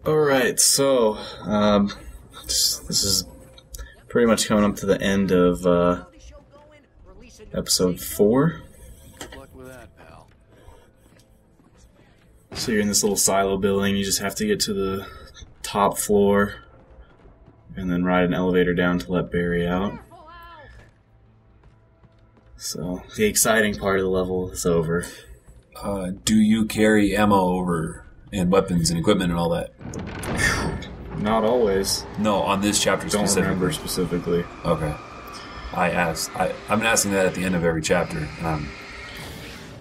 Alright, so, this is pretty much coming up to the end of, episode 4. Good luck with that, pal. So you're in this little silo building, you just have to get to the top floor, and then ride an elevator down to let Barry out. So, the exciting part of the level is over. Do you carry ammo over and weapons and equipment and all that? Not always. No, on this chapter Don't specifically. remember specifically. Okay. I asked. I've been asking that at the end of every chapter,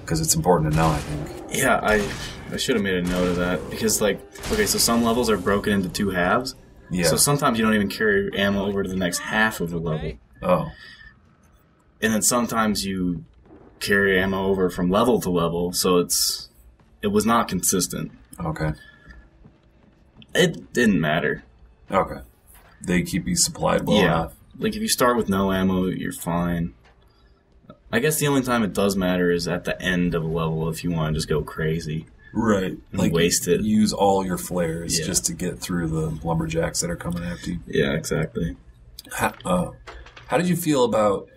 because it's important to know, I think. Yeah, I should have made a note of that, because, like, okay, so some levels are broken into 2 halves. Yeah. So sometimes you don't even carry ammo over to the next half of the level. Oh. And then sometimes you carry ammo over from level to level, so it was not consistent. Okay. It didn't matter. Okay. They keep you supplied well enough. Like, if you start with no ammo, you're fine. I guess the only time it does matter is at the end of a level if you want to just go crazy. Right. And waste it. Use all your flares Yeah. just to get through the lumberjacks that are coming after you. Yeah, exactly. How did you feel about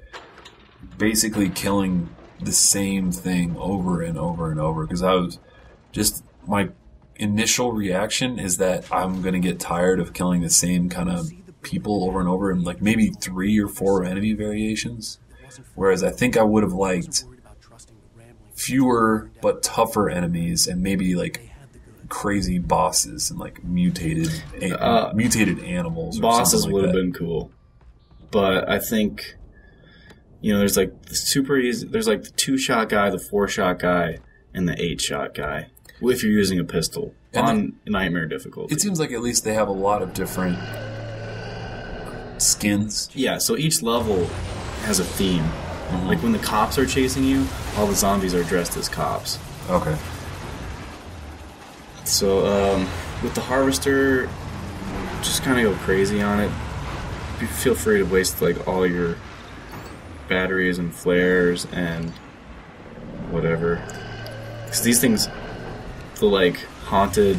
basically killing the same thing over and over and over? Because my initial reaction is that I'm going to get tired of killing the same kind of people over and over, and like maybe 3 or 4 enemy variations. Whereas I think I would have liked fewer but tougher enemies and maybe like crazy bosses and like mutated animals. Or Bosses would have that. been cool. But I think, there's like the super easy, there's like the 2-shot guy, the 4-shot guy, and the 8-shot guy. If you're using a pistol on Nightmare difficulty. It seems like at least they have a lot of different skins. Yeah, so each level has a theme. Mm-hmm. Like when the cops are chasing you, all the zombies are dressed as cops. Okay. So with the Harvester, just kind of go crazy on it. Feel free to waste like all your batteries and flares and whatever. Because these things, the like haunted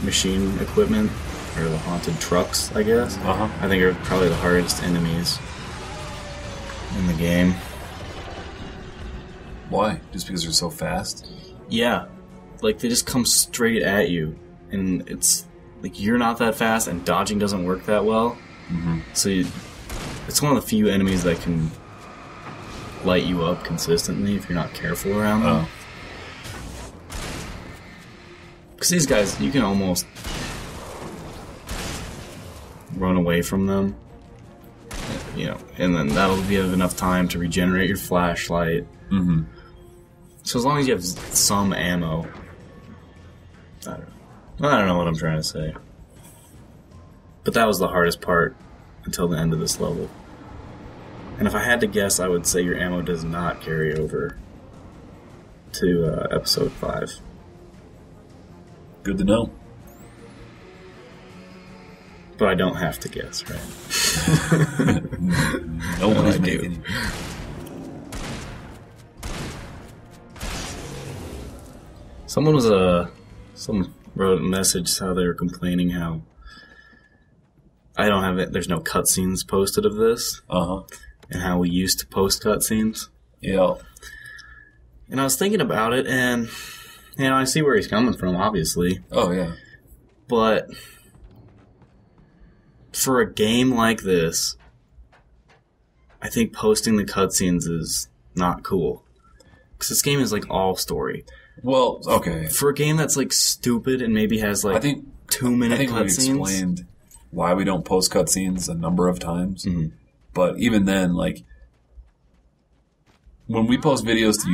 machine equipment, or the haunted trucks, I guess, I think are probably the hardest enemies in the game. Why? Just because they're so fast? Yeah. Like, they just come straight at you. And it's, like, you're not that fast, and dodging doesn't work that well. Mm-hmm. So it's one of the few enemies that can light you up consistently if you're not careful around them. Because these guys, you can almost run away from them. And then that'll give enough time to regenerate your flashlight. Mm-hmm. So as long as you have some ammo, I don't know what I'm trying to say. But that was the hardest part until the end of this level. And if I had to guess, I would say your ammo does not carry over to episode 5. Good to know. But I don't have to guess, right? Nobody's I making do. you. Someone wrote a message how they were complaining how I don't have it. There's no cutscenes posted of this, and how we used to post cutscenes. Yeah. And I was thinking about it, and I see where he's coming from, obviously. Oh yeah. But for a game like this, I think posting the cutscenes is not cool. Because this game is like all story. Well, okay. For a game that's like stupid and maybe has like 2-minute I think we've cutscenes. explained why we don't post cutscenes a number of times. Mm-hmm. But even then, like, when we post videos to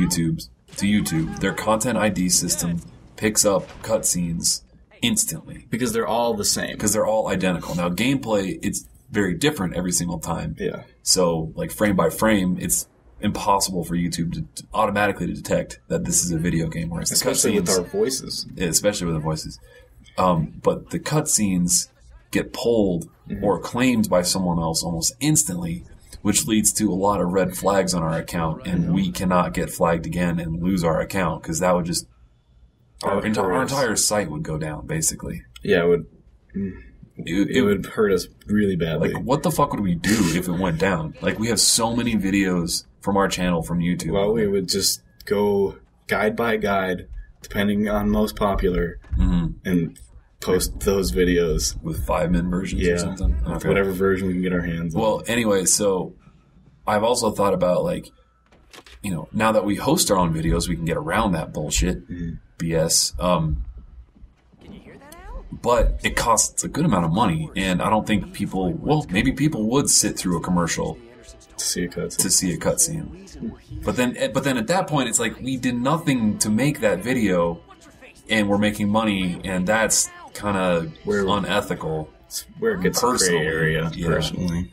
YouTube, their content ID system picks up cutscenes instantly. Because they're all the same. Because they're all identical. Now, gameplay, it's very different every single time. Yeah. So, like, frame by frame, it's impossible for YouTube to automatically detect that this is a video game. Whereas Especially with our voices. Yeah, especially with the voices. But the cutscenes get pulled or claimed by someone else almost instantly, which leads to a lot of red flags on our account, and we cannot get flagged again and lose our account, because that would just our entire site would go down, basically. Yeah, it would hurt us really badly. Like, what the fuck would we do if it went down? Like, we have so many videos from our channel from YouTube. Well, we would just go guide by guide, depending on most popular, and post those videos. With 5-min versions or something? With whatever version we can get our hands on. Well, anyway, so I've also thought about, like, you know, now that we host our own videos, we can get around that bullshit, BS. But it costs a good amount of money, and I don't think people... Well, maybe people would sit through a commercial to see a cutscene. But then at that point, it's like we did nothing to make that video, and we're making money, and that's kind of unethical. It's where it gets a gray area, personally.